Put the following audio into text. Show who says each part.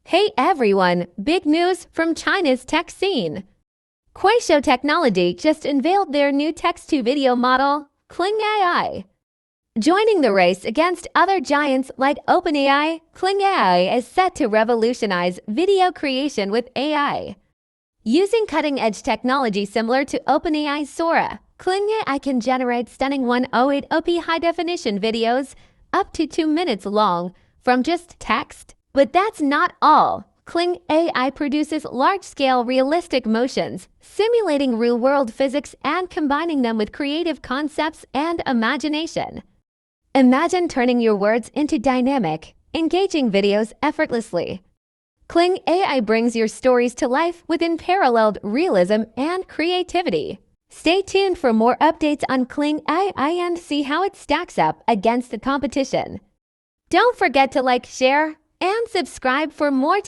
Speaker 1: Hey everyone, big news from China's tech scene. Kuaishou Technology just unveiled their new text-to-video model, KLING AI. Joining the race against other giants like OpenAI, KLING AI is set to revolutionize video creation with AI. Using cutting-edge technology similar to OpenAI's Sora, KLING AI can generate stunning 108p high-definition videos up to 2 minutes long from just text. But that's not all. KLING AI produces large-scale realistic motions, simulating real-world physics and combining them with creative concepts and imagination. Imagine turning your words into dynamic, engaging videos effortlessly. KLING AI brings your stories to life with unparalleled realism and creativity. Stay tuned for more updates on KLING AI and see how it stacks up against the competition. Don't forget to like, share, and subscribe for more